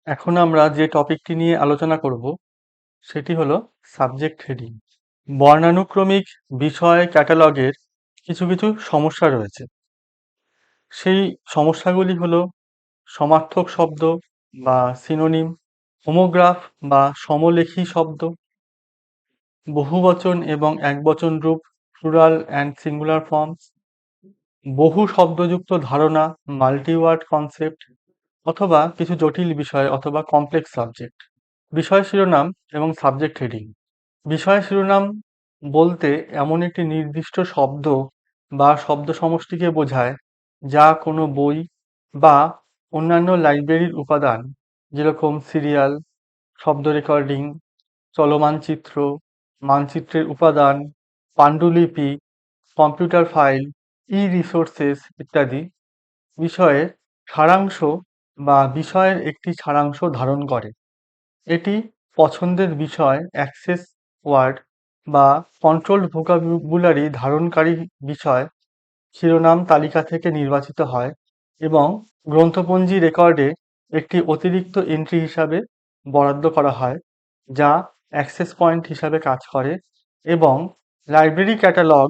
এখন আমরা যে টপিকটি নিয়ে আলোচনা করব সেটি হলো সাবজেক্ট হেডিং। বর্ণানুক্রমিক বিষয় ক্যাটালগের কিছু কিছু সমস্যা রয়েছে। সেই সমস্যাগুলি হলো সমার্থক শব্দ বা সিনোনিম, হোমোগ্রাফ বা সমলেখী শব্দ, বহুবচন এবং একবচন রূপ, প্লুরাল অ্যান্ড সিঙ্গুলার ফর্মস, বহু শব্দযুক্ত ধারণা, মাল্টিওয়ার্ড কনসেপ্ট, অথবা কিছু জটিল বিষয় অথবা কমপ্লেক্স সাবজেক্ট। বিষয় শিরোনাম এবং সাবজেক্ট হেডিং। বিষয় শিরোনাম বলতে এমন একটি নির্দিষ্ট শব্দ বা শব্দ সমষ্টিকে বোঝায় যা কোনো বই বা অন্যান্য লাইব্রেরির উপাদান, যেরকম সিরিয়াল, শব্দ রেকর্ডিং, চলমান চিত্র, মানচিত্রের উপাদান, পাণ্ডুলিপি, কম্পিউটার ফাইল, ই রিসোর্সেস ইত্যাদি বিষয়ের সারাংশ বা বিষয়ের একটি সারাংশ ধারণ করে। এটি পছন্দের বিষয়, অ্যাক্সেস ওয়ার্ড বা কন্ট্রোলড ভোকাবুলারি ধারণকারী বিষয় শিরোনাম তালিকা থেকে নির্বাচিত হয় এবং গ্রন্থপঞ্জি রেকর্ডে একটি অতিরিক্ত এন্ট্রি হিসাবে বরাদ্দ করা হয়, যা অ্যাক্সেস পয়েন্ট হিসাবে কাজ করে এবং লাইব্রেরি ক্যাটালগ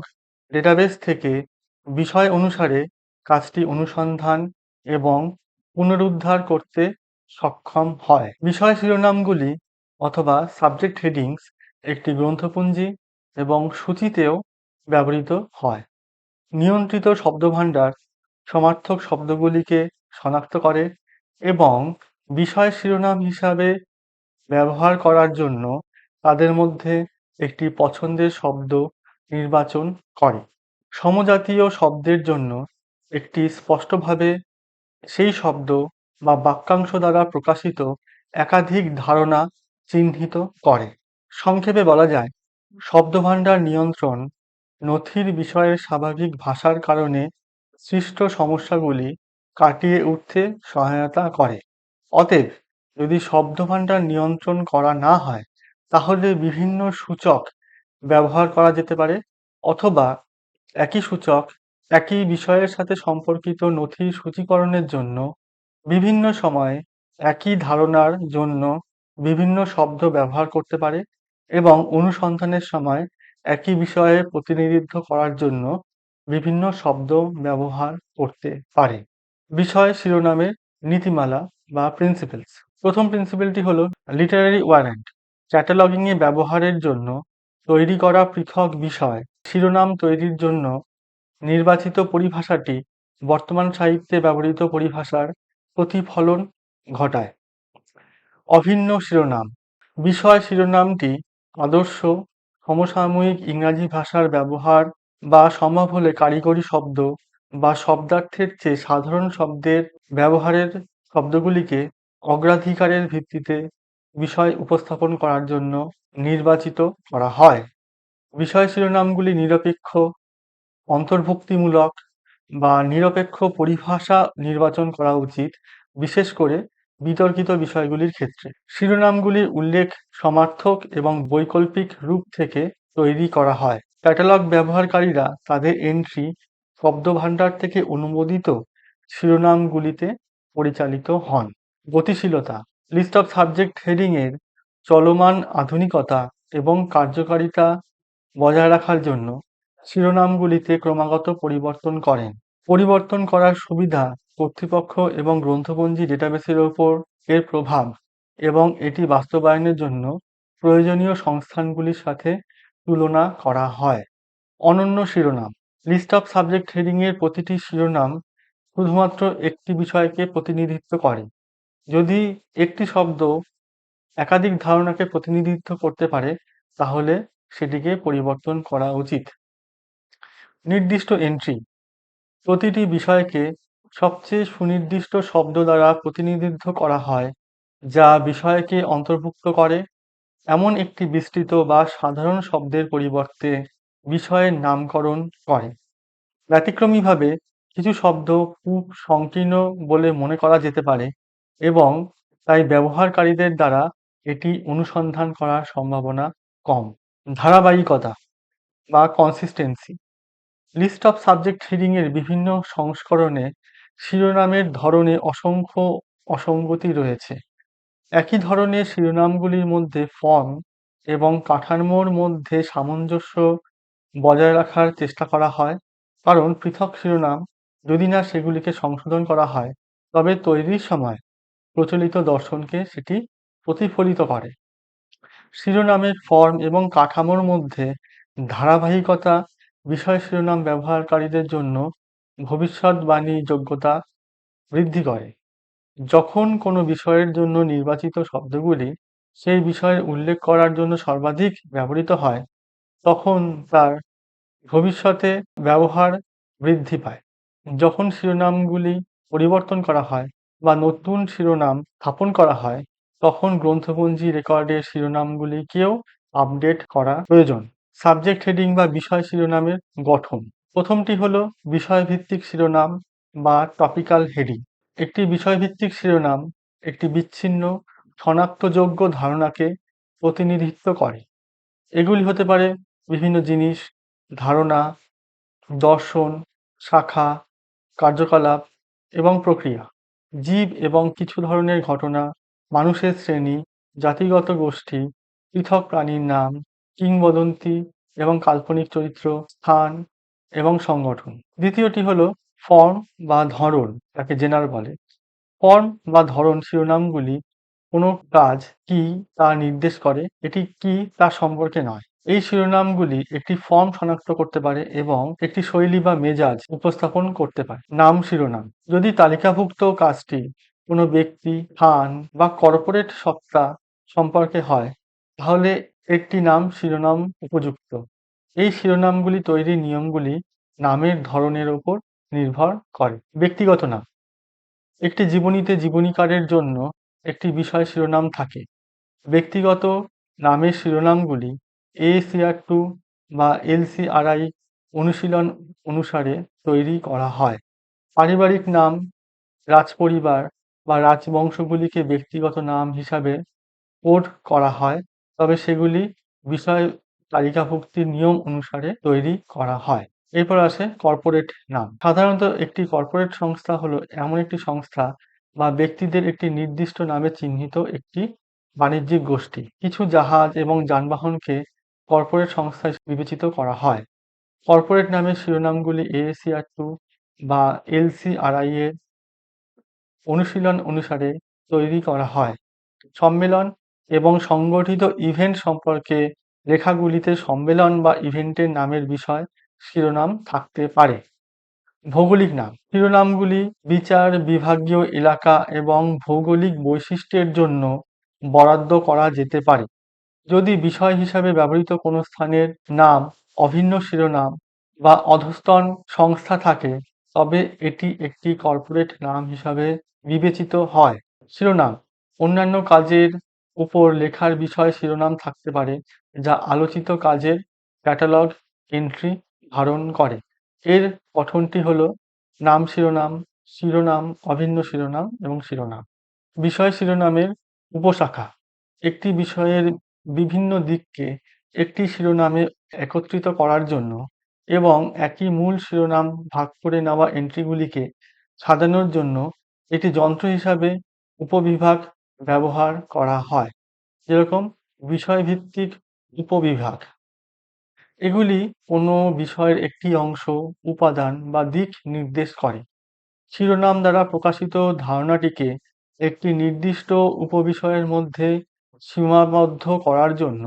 ডেটাবেস থেকে বিষয় অনুসারে কাজটি অনুসন্ধান এবং পুনরুদ্ধার করতে সক্ষম হয়। বিষয় শিরোনামগুলি অথবা সাবজেক্ট হেডিংস একটি গ্রন্থপঞ্জি এবং সূচিতেও ব্যবহৃত হয়। নিয়ন্ত্রিত শব্দভাণ্ডার সমার্থক শব্দগুলিকে শনাক্ত করে এবং বিষয় শিরোনাম হিসাবে ব্যবহার করার জন্য তাদের মধ্যে একটি পছন্দের শব্দ নির্বাচন করে। সমজাতীয় শব্দের জন্য একটি স্পষ্টভাবে সেই শব্দ বা বাক্যাংশ দ্বারা প্রকাশিত একাধিক ধারণা চিহ্নিত করে। সংক্ষেপে বলা যায়, শব্দভাণ্ডার নিয়ন্ত্রণ নথির বিষয়ের স্বাভাবিক ভাষার কারণে সৃষ্ট সমস্যাগুলি কাটিয়ে উঠতে সহায়তা করে। অতএব, যদি শব্দভাণ্ডার নিয়ন্ত্রণ করা না হয়, তাহলে বিভিন্ন সূচক ব্যবহার করা যেতে পারে অথবা একই সূচক একই বিষয়ের সাথে সম্পর্কিত নথির সূচীকরণের জন্য বিভিন্ন সময়ে একই ধারণার জন্য বিভিন্ন শব্দ ব্যবহার করতে পারে এবং অনুসন্ধানের সময় একই বিষয়ে প্রতিনিধিত্ব করার জন্য বিভিন্ন শব্দ ব্যবহার করতে পারে। বিষয় শিরোনামের নীতিমালা বা প্রিন্সিপলস। প্রথম প্রিন্সিপলটি হলো লিটারারি ওয়ারেন্ট। ক্যাটালগিংয়ে ব্যবহারের জন্য তৈরি করা পৃথক বিষয় শিরোনাম তৈরির জন্য নির্বাচিত পরিভাষাটি বর্তমান সাহিত্যে ব্যবহৃত পরিভাষার প্রতিফলন ঘটায়। অভিন্ন শিরোনাম। বিষয় শিরোনামটি আদর্শ সমসাময়িক ইংরাজি ভাষার ব্যবহার বা সম্ভব হলে কারিগরি শব্দ বা শব্দার্থের চেয়ে সাধারণ শব্দের ব্যবহারের শব্দগুলিকে অগ্রাধিকারের ভিত্তিতে বিষয় উপস্থাপন করার জন্য নির্বাচিত করা হয়। বিষয় শিরোনামগুলি নিরপেক্ষ, অন্তর্ভুক্তিমূলক বা নিরপেক্ষ পরিভাষা নির্বাচন করা উচিত, বিশেষ করে বিতর্কিত বিষয়গুলির ক্ষেত্রে। শিরোনামগুলির উল্লেখ সমার্থক এবং বৈকল্পিক রূপ থেকে তৈরি করা হয়। ক্যাটালগ ব্যবহারকারীরা তাদের এন্ট্রি শব্দভাণ্ডার থেকে অনুমোদিত শিরোনামগুলিতে পরিচালিত হন। গতিশীলতা। লিস্ট অফ সাবজেক্ট হেডিংয়ের চলমান আধুনিকতা এবং কার্যকারিতা বজায় রাখার জন্য শিরোনামগুলিতে ক্রমাগত পরিবর্তন করেন। পরিবর্তন করার সুবিধা, কর্তৃপক্ষ এবং গ্রন্থপঞ্জি ডেটাবেসের ওপর এর প্রভাব এবং এটি বাস্তবায়নের জন্য প্রয়োজনীয় সংস্থানগুলির সাথে তুলনা করা হয়। অনন্য শিরোনাম। লিস্ট অফ সাবজেক্ট হেডিংয়ের প্রতিটি শিরোনাম শুধুমাত্র একটি বিষয়কে প্রতিনিধিত্ব করে। যদি একটি শব্দ একাধিক ধারণাকে প্রতিনিধিত্ব করতে পারে, তাহলে সেটিকে পরিবর্তন করা উচিত। নির্দিষ্ট এন্ট্রি। প্রতিটি বিষয়কে সবচেয়ে সুনির্দিষ্ট শব্দ দ্বারা প্রতিনিধিত্ব করা হয়, যা বিষয়কে অন্তর্ভুক্ত করে এমন একটি বিস্তৃত বা সাধারণ শব্দের পরিবর্তে বিষয়ের নামকরণ করে। ব্যতিক্রমীভাবে কিছু শব্দ খুব সংকীর্ণ বলে মনে করা যেতে পারে এবং তাই ব্যবহারকারীদের দ্বারা এটি অনুসন্ধান করার সম্ভাবনা কম। ধারাবাহিকতা বা consistency. List of subject heading এর বিভিন্ন সংস্করণে শিরোনামের ধরনে অসংখ্য অসঙ্গতি রয়েছে। একই ধরনের শিরোনামগুলির মধ্যে ফর্ম এবং কাঠামোর মধ্যে সামঞ্জস্য বজায় রাখার চেষ্টা করা হয়, কারণ পৃথক শিরোনাম যদি না সেগুলিকে সংশোধন করা হয় তবে তৈরির সময় প্রচলিত দর্শনকে সেটি প্রতিফলিত করে। শিরোনামের ফর্ম এবং কাঠামোর মধ্যে ধারাবাহিকতা বিষয় শিরোনাম ব্যবহারকারীদের জন্য ভবিষ্যদ্বাণী যোগ্যতা বৃদ্ধি করে। যখন কোনো বিষয়ের জন্য নির্বাচিত শব্দগুলি সেই বিষয়ের উল্লেখ করার জন্য সর্বাধিক ব্যবহৃত হয়, তখন তার ভবিষ্যতে ব্যবহার বৃদ্ধি পায়। যখন শিরোনামগুলি পরিবর্তন করা হয় বা নতুন শিরোনাম স্থাপন করা হয়, তখন গ্রন্থপঞ্জি রেকর্ডের শিরোনামগুলিকেও আপডেট করা প্রয়োজন। সাবজেক্ট হেডিং বা বিষয় শিরোনামের গঠন। প্রথমটি হলো বিষয়ভিত্তিক শিরোনাম বা টপিক্যাল হেডিং। একটি বিষয়ভিত্তিক শিরোনাম একটি বিচ্ছিন্ন শনাক্তযোগ্য ধারণাকে প্রতিনিধিত্ব করে। এগুলি হতে পারে বিভিন্ন জিনিস, ধারণা, দর্শন, শাখা, কার্যকলাপ এবং প্রক্রিয়া, জীব এবং কিছু ধরনের ঘটনা, মানুষের শ্রেণী, জাতিগত গোষ্ঠী, পৃথক প্রাণীর নাম, কিংবদন্তি এবং কাল্পনিক চরিত্র, স্থান এবং সংগঠন। দ্বিতীয়টি হলো ফর্ম বা ধরন, যাকে জেনার বলে। ফর্ম বা ধরন শিরোনামগুলি কোনো কাজ কি তা নির্দেশ করে, এটি কি তা সম্পর্কে নয়। এই শিরোনামগুলি একটি ফর্ম শনাক্ত করতে পারে এবং একটি শৈলী বা মেজাজ উপস্থাপন করতে পারে। নাম শিরোনাম। যদি তালিকাভুক্ত কাজটি কোনো ব্যক্তি, স্থান বা কর্পোরেট সত্তা সম্পর্কে হয়, তাহলে একটি নাম শিরোনাম উপযুক্ত। এই শিরোনামগুলি তৈরির নিয়মগুলি নামের ধরনের উপর নির্ভর করে। ব্যক্তিগত নাম। একটি জীবনীতে জীবনীকারের জন্য একটি বিষয় শিরোনাম থাকে। ব্যক্তিগত নামের শিরোনামগুলি ACR2 বা LCRI অনুশীলন অনুসারে তৈরি করা হয়। পারিবারিক নাম, রাজপরিবার বা রাজবংশগুলিকে ব্যক্তিগত নাম হিসাবে কোড করা হয়, তবে সেগুলি বিষয় তালিকাভুক্তির নিয়ম অনুসারে তৈরি করা হয়। এরপর আসে কর্পোরেট নাম। সাধারণত একটি কর্পোরেট সংস্থা হলো এমন একটি সংস্থা বা ব্যক্তিদের একটি নির্দিষ্ট নামে চিহ্নিত একটি বাণিজ্যিক গোষ্ঠী। কিছু জাহাজ এবং যানবাহনকে কর্পোরেট সংস্থা হিসেবে বিবেচিত করা হয়। কর্পোরেট নামের শিরোনামগুলি AACR2 বা LCRI এর অনুশীলন অনুসারে তৈরি করা হয়। সম্মেলন এবং সংগঠিত ইভেন্ট সম্পর্কে লেখাগুলিতে সম্মেলন বা ইভেন্টের নামের বিষয় শিরোনাম থাকতে পারে। ভৌগোলিক নাম। শিরোনামগুলি বিচার বিভাগীয় এলাকা এবং ভৌগোলিক বৈশিষ্ট্যের জন্য বরাদ্দ করা যেতে পারে। যদি বিষয় হিসাবে ব্যবহৃত কোনো স্থানের নাম অভিন্ন শিরোনাম বা অধস্তন সংস্থা থাকে, তবে এটি একটি কর্পোরেট নাম হিসাবে বিবেচিত হয়। শিরোনাম। অন্যান্য কাজের উপর লেখার বিষয় শিরোনাম থাকতে পারে, যা আলোচিত কাজের ক্যাটালগ এন্ট্রি ধারণ করে। এর গঠনটি হলো নাম শিরোনাম, শিরোনাম, অভিন্ন শিরোনাম এবং শিরোনাম। বিষয় শিরোনামের উপশাখা। একটি বিষয়ের বিভিন্ন দিককে একটি শিরোনামে একত্রিত করার জন্য এবং একই মূল শিরোনাম ভাগ করে নেওয়া এন্ট্রিগুলিকে সাজানোর জন্য একটি যন্ত্র হিসাবে উপবিভাগ ব্যবহার করা হয়, যেরকম বিষয়ভিত্তিক উপবিভাগ। এগুলি কোনো বিষয়ের একটি অংশ, উপাদান বা দিক নির্দেশ করে। শিরোনাম দ্বারা প্রকাশিত ধারণাটিকে একটি নির্দিষ্ট উপবিষয়ের মধ্যে সীমাবদ্ধ করার জন্য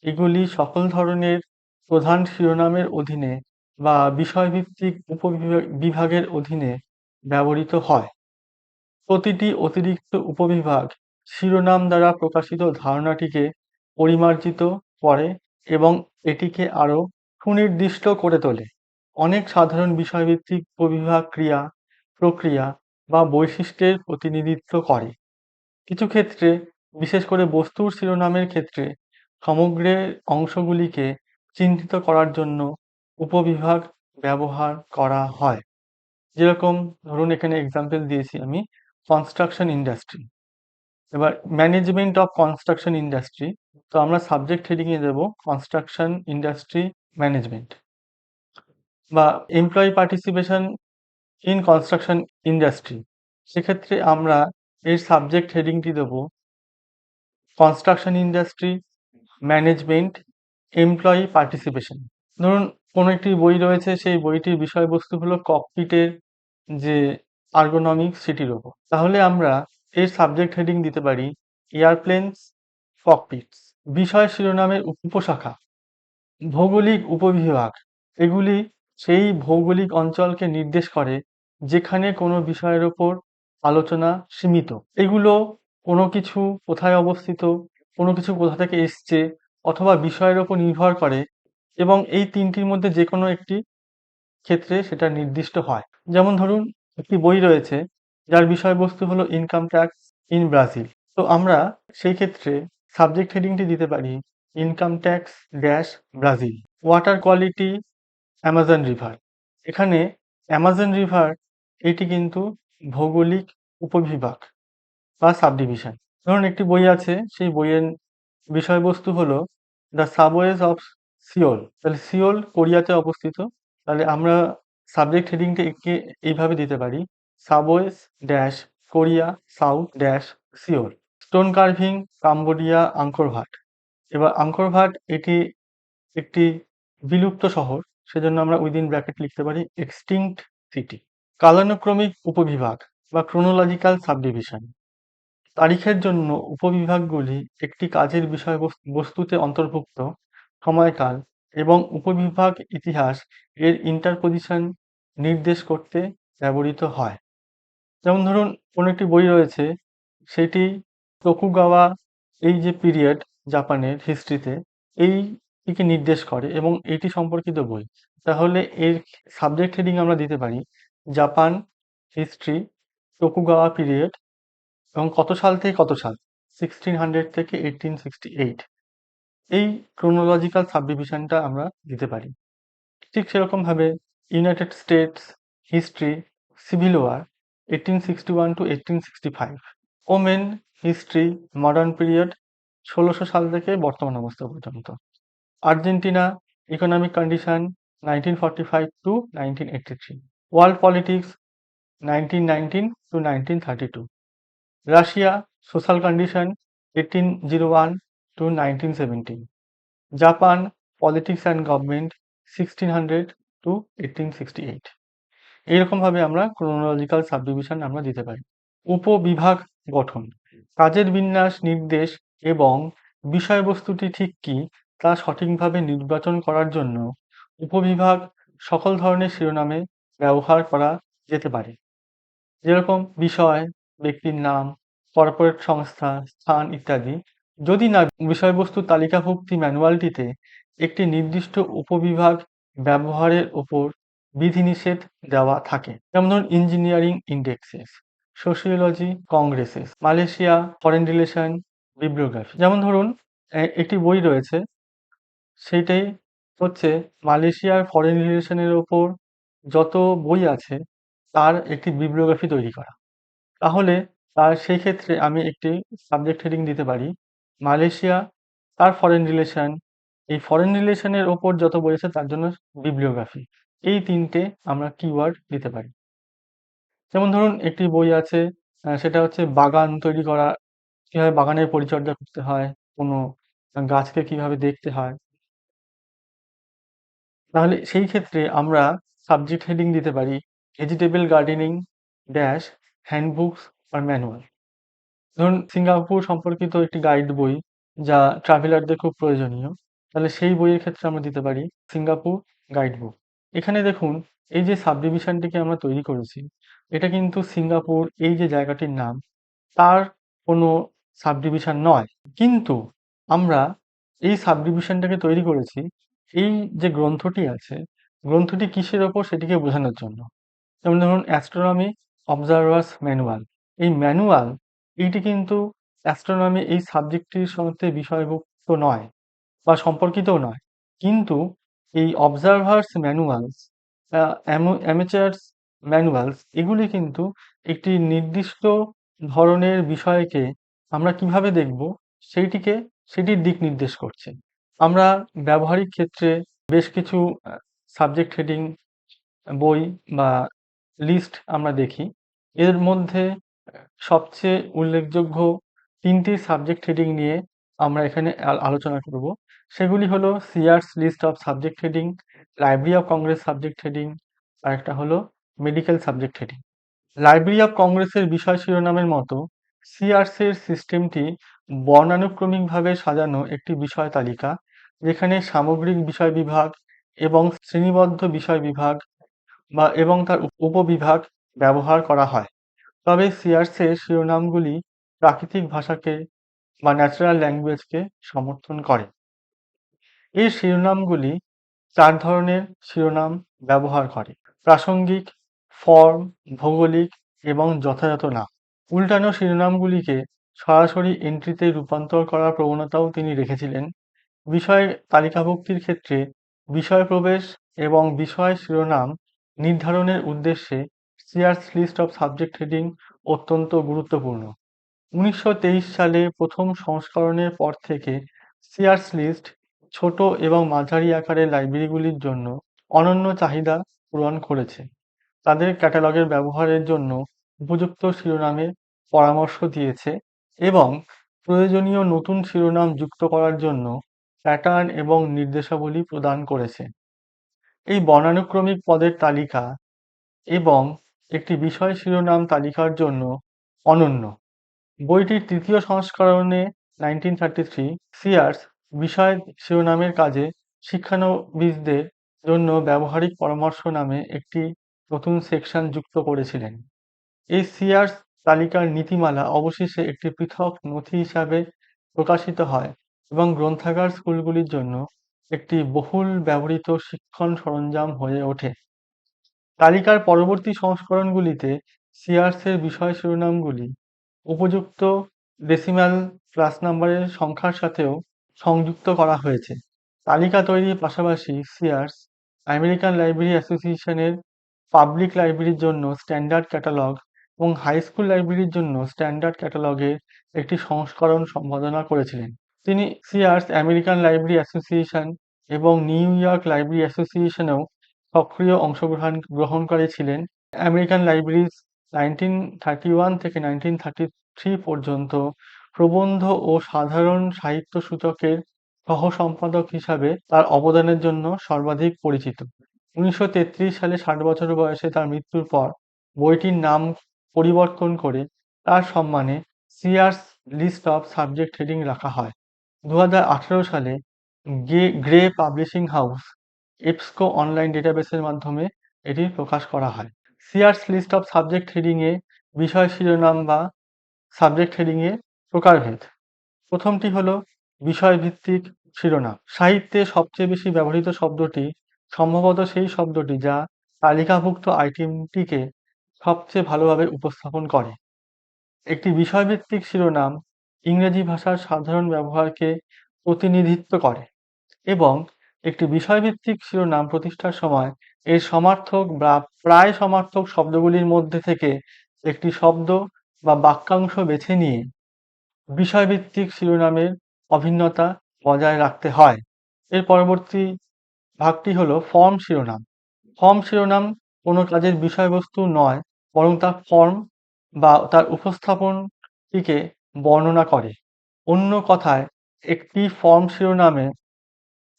এগুলি সকল ধরনের প্রধান শিরোনামের অধীনে বা বিষয়ভিত্তিক উপবিভাগের অধীনে ব্যবহৃত হয়। প্রতিটি অতিরিক্ত উপবিভাগ শিরোনাম দ্বারা প্রকাশিত ধারণাটিকে পরিমার্জিত করে এবং এটিকে আরও সুনির্দিষ্ট করে তোলে। অনেক সাধারণ বিষয়ভিত্তিক উপবিভাগ ক্রিয়া, প্রক্রিয়া বা বৈশিষ্ট্যের প্রতিনিধিত্ব করে। কিছু ক্ষেত্রে, বিশেষ করে বস্তুর শিরোনামের ক্ষেত্রে, সমগ্রের অংশগুলিকে চিহ্নিত করার জন্য উপবিভাগ ব্যবহার করা হয়। যেরকম ধরুন এখানে এক্সাম্পল দিয়েছি আমি কনস্ট্রাকশন ইন্ডাস্ট্রি। এবার ম্যানেজমেন্ট অফ কনস্ট্রাকশন ইন্ডাস্ট্রি, তো আমরা সাবজেক্ট হেডিংয়ে দেব কনস্ট্রাকশন ইন্ডাস্ট্রি ম্যানেজমেন্ট। বা employee participation in construction industry, সেক্ষেত্রে আমরা এর সাবজেক্ট হেডিংটি দেব construction industry management employee participation. ধরুন কোনো একটি বই রয়েছে, সেই বইটির বিষয়বস্তু হলো ককপিটের যে আর্গোনমিক্স সেটির ওপর, তাহলে আমরা এর সাবজেক্ট হেডিং দিতে পারি এয়ারপ্লেনস ককপিটস। বিষয় শিরোনামের উপশাখা ভৌগোলিক উপবিভাগ, এগুলি সেই ভৌগোলিক অঞ্চলকে নির্দেশ করে যেখানে কোনো বিষয়ের ওপর আলোচনা সীমিত। এগুলো কোনো কিছু কোথায় অবস্থিত, কোনো কিছু কোথা থেকে এসছে অথবা বিষয়ের ওপর নির্ভর করে, এবং এই তিনটির মধ্যে যে কোনো একটি ক্ষেত্রে সেটা নির্দিষ্ট হয়। যেমন ধরুন একটি বই রয়েছে যার বিষয়বস্তু হলো ইনকাম ট্যাক্স ইন ব্রাজিল, তো আমরা সেই ক্ষেত্রে সাবজেক্ট হেডিংটি দিতে পারি income tax dash Brazil. Water quality Amazon river, এখানে অ্যামাজন রিভার এটি কিন্তু ভৌগোলিক উপবিভাগ বা সাবডিভিশন। ধরুন একটি বই আছে, সেই বইয়ের বিষয়বস্তু হলো দ্য সাবওয়েজ অফ সিওল, তাহলে সিওল কোরিয়াতে অবস্থিত, তাহলে আমরা সাবজেক্ট হেডিংটা একে এইভাবে দিতে পারি subways dash Korea south dash Seoul. Stone carving Cambodia Angkor Wat, এবার আঙ্কর ভাট এটি একটি বিলুপ্ত শহর, সেজন্য আমরা উইদিন ব্র্যাকেট লিখতে পারি এক্সটিংক্ট সিটি। কালানুক্রমিক উপবিভাগ বা ক্রোনোলজিক্যাল সাবডিভিশন, তারিখের জন্য উপবিভাগগুলি একটি কাজের বিষয়বস্তুতে অন্তর্ভুক্ত সময়কাল এবং উপবিভাগ ইতিহাস এর ইন্টারপোজিশন নির্দেশ করতে ব্যবহৃত হয়। যেমন ধরুন কোনো একটি বই রয়েছে, সেটি তোকুগাওয়া এই যে পিরিয়ড জাপানের হিস্ট্রিতে এইটিকে নির্দেশ করে এবং এটি সম্পর্কিত বই, তাহলে এর সাবজেক্ট হেডিং আমরা দিতে পারি জাপান হিস্ট্রি তোকুগাওয়া পিরিয়ড এবং কত সাল থেকে কত সাল 1600 থেকে 1868, এই ক্রোনোলজিক্যাল সাবডিভিশনটা আমরা দিতে পারি। ঠিক সেরকমভাবে United States history civil war 1861 to 1865, women history modern period 1600 সাল থেকে বর্তমান অবস্থা পর্যন্ত, Argentina economic condition 1945 to 1983, world politics 1919 to 1932, Russia social condition 1801 to 1917, Japan politics and government 1600 to 1868। এইরকমভাবে আমরা ক্রোনোলজিক্যাল সাবডিভিশন আমরা দিতে পারি। উপবিভাগ গঠন, কাজের বিন্যাস নির্দেশ এবং বিষয়বস্তুটি ঠিক কী তা সঠিকভাবে নির্বাচন করার জন্য উপবিভাগ সকল ধরনের শিরোনামে ব্যবহার করা যেতে পারে। যেরকম বিষয়, ব্যক্তির নাম, কর্পোরেট সংস্থা, স্থান ইত্যাদি। যদি না বিষয়বস্তুর তালিকাভুক্তি ম্যানুয়ালটিতে একটি নির্দিষ্ট উপবিভাগ ব্যবহারের ওপর বিধিনিষেধ দেওয়া থাকে। যেমন ধরুন engineering indexes, sociology congresses, Malaysia foreign relation bibliography. যেমন ধরুন একটি বই রয়েছে, সেইটাই হচ্ছে মালয়েশিয়ার ফরেন রিলেশনের ওপর যত বই আছে তার একটি বিব্লিওগ্রাফি তৈরি করা। তাহলে সেই ক্ষেত্রে আমি একটি সাবজেক্ট হেডিং দিতে পারি মালয়েশিয়া তার ফরেন রিলেশন, এই ফরেন রিলেশনের ওপর যত বই আছে তার জন্য বিব্লিওগ্রাফি। এই তিনটে আমরা কিওয়ার্ড দিতে পারি। যেমন ধরুন একটি বই আছে, সেটা হচ্ছে বাগান তৈরি করা, কিভাবে বাগানের পরিচর্যা করতে হয়, কোনো গাছকে কিভাবে দেখতে হয়, তাহলে সেই ক্ষেত্রে আমরা সাবজেক্ট হেডিং দিতে পারি ভেজিটেবল গার্ডেনিং ড্যাশ হ্যান্ডবুকস আর ম্যানুয়াল। ধরুন সিঙ্গাপুর সম্পর্কিত একটি গাইড বই যা ট্রাভেলারদের খুব প্রয়োজনীয়, তাহলে সেই বইয়ের ক্ষেত্রে আমরা দিতে পারি সিঙ্গাপুর গাইড বুক। এখানে দেখুন এই যে সাবডিভিশনটিকে আমরা তৈরি করেছি, এটা কিন্তু সিঙ্গাপুর এই যে জায়গাটির নাম তার কোনো সাবডিভিশন নয়, কিন্তু আমরা এই সাবডিভিশনটাকে তৈরি করেছি এই যে গ্রন্থটি আছে, গ্রন্থটি কিসের ওপর সেটিকে বোঝানোর জন্য। যেমন ধরুন অ্যাস্ট্রোনমি অবজারভার্স ম্যানুয়াল, এই ম্যানুয়াল এইটি কিন্তু অ্যাস্ট্রোনমি এই সাবজেক্টটির সাথে বিষয়ভুক্ত নয়, বা সম্পর্কিতও নয়। কিন্তু এই অবজারভার্স ম্যানুয়ালস, অ্যামেচারস ম্যানুয়ালস এগুলি কিন্তু একটি নির্দিষ্ট ধরনের বিষয়কে আমরা কিভাবে দেখব সেইটিকে সেটির দিক নির্দেশ করছে। আমরা ব্যবহারিক ক্ষেত্রে বেশ কিছু সাবজেক্ট হেডিং বই বা লিস্ট আমরা দেখি। এর মধ্যে সবচেয়ে উল্লেখযোগ্য ৩টি সাবজেক্ট হেডিং নিয়ে আমরা এখানে আলোচনা করব। সেগুলি হলো Sears list of subject heading, library of Congress subject heading, আরেকটা হলো medical subject heading. Library of কংগ্রেসের বিষয় শিরোনামের মতো সিআর'স এর সিস্টেমটি বর্ণানুক্রমিকভাবে সাজানো একটি বিষয় তালিকা, যেখানে সামগ্রিক বিষয় বিভাগ এবং শ্রেণীবদ্ধ বিষয় বিভাগ এবং তার উপবিভাগ ব্যবহার করা হয়। তবে সিআর'স-এর শিরোনামগুলি প্রাকৃতিক ভাষাকে বা ন্যাচারাল ল্যাঙ্গুয়েজকে সমর্থন করে। এই শিরোনামগুলি ৪ ধরনের শিরোনাম ব্যবহার করে: প্রাসঙ্গিক, ফর্ম, ভৌগোলিক এবং যথাযথ নাম। উল্টানো শিরোনামগুলিকে সরাসরি এন্ট্রিতে রূপান্তর করার প্রবণতাও তিনি রেখেছিলেন। বিষয় তালিকাভুক্তির ক্ষেত্রে বিষয় প্রবেশ এবং বিষয় শিরোনাম নির্ধারণের উদ্দেশ্যে সিআর'স লিস্ট অফ সাবজেক্ট হেডিং অত্যন্ত গুরুত্বপূর্ণ। ১৯২৩ সালে প্রথম সংস্করণের পর থেকে সিআর'স লিস্ট ছোট এবং মাঝারি আকারের লাইব্রেরিগুলির জন্য অনন্য চাহিদা পূরণ করেছে। তাদের ক্যাটালগের ব্যবহারের জন্য উপযুক্ত শিরোনামের পরামর্শ দিয়েছে এবং প্রয়োজনীয় নতুন শিরোনাম যুক্ত করার জন্য প্যাটার্ন এবং নির্দেশাবলী প্রদান করেছে। এই বর্ণানুক্রমিক পদের তালিকা এবং একটি বিষয় শিরোনাম তালিকার জন্য অনন্য। বইটির ৩য় সংস্করণে 1933 সিআর'স বিষয় শিরোনামের কাজে শিক্ষানবিশদের জন্য ব্যবহারিক পরামর্শ নামে একটি নতুন সেকশন যুক্ত করেছিলেন। এই সিআর'স তালিকার নীতিমালা অবশেষে একটি পৃথক নথি হিসাবে প্রকাশিত হয় এবং গ্রন্থাগার স্কুলগুলির জন্য একটি বহুল ব্যবহৃত শিক্ষণ সরঞ্জাম হয়ে ওঠে। তালিকার পরবর্তী সংস্করণগুলিতে সিআর'স-এর বিষয় শিরোনামগুলি উপযুক্ত ডেসিমাল ক্লাস নাম্বারের সংখ্যার সাথেও সংযুক্ত করা হয়েছে। তালিকা তৈরির পাশাপাশি সিআর'স আমেরিকান লাইব্রেরি অ্যাসোসিয়েশনের পাবলিক লাইব্রেরির জন্য স্ট্যান্ডার্ড ক্যাটালগ এবং হাই স্কুল লাইব্রেরির জন্য স্ট্যান্ডার্ড ক্যাটালগের একটি সংস্করণ সম্পাদনা করেছিলেন। তিনি সিআর'স আমেরিকান লাইব্রেরি অ্যাসোসিয়েশন এবং নিউ ইয়র্ক লাইব্রেরি অ্যাসোসিয়েশনেও সক্রিয় গ্রহণকারী ছিলেন। আমেরিকান লাইব্রেরিজ 1931 থেকে 1933 পর্যন্ত প্রবন্ধ ও সাধারণ সাহিত্য সূচকের সহ-সম্পাদক হিসাবে তার অবদানের জন্য সর্বাধিক পরিচিত। ১৯৩৩ সালে ৬০ বছর বয়সে তার মৃত্যুর পর বইটির নাম পরিবর্তন করে তার সম্মানে সিআর'স লিস্ট অফ সাবজেক্ট হেডিং রাখা হয়। ২০১৮ সালে গ্রে পাবলিশিং হাউস এপস্কো অনলাইন ডেটাবেসের মাধ্যমে এটি প্রকাশ করা হয়। সিআর'স লিস্ট অফ সাবজেক্ট হেডিংয়ে বিষয় শিরোনাম বা সাবজেক্ট হেডিংয়ের প্রকারভেদ। প্রথমটি হলো বিষয়ভিত্তিক শিরোনাম। সাহিত্যে সবচেয়ে বেশি ব্যবহৃত শব্দটি সম্ভবত সেই শব্দটি যা তালিকাভুক্ত আইটেমটিকে সবচেয়ে ভালোভাবে উপস্থাপন করে। একটি বিষয়ভিত্তিক শিরোনাম ইংরেজি ভাষার সাধারণ ব্যবহারকে প্রতিনিধিত্ব করে এবং একটি বিষয়ভিত্তিক শিরোনাম প্রতিষ্ঠার সময় এর সমার্থক বা প্রায় সমার্থক শব্দগুলির মধ্যে থেকে একটি শব্দ বা বাক্যাংশ বেছে নিয়ে বিষয়ভিত্তিক শিরোনামের অভিন্নতা বজায় রাখতে হয়। এর পরবর্তী ভাগটি হলো ফর্ম শিরোনাম। ফর্ম শিরোনাম কোনো কাজের বিষয়বস্তু নয়, বরং তার ফর্ম বা তার উপস্থাপনটিকে বর্ণনা করে। অন্য কথায়, একটি ফর্ম শিরোনামে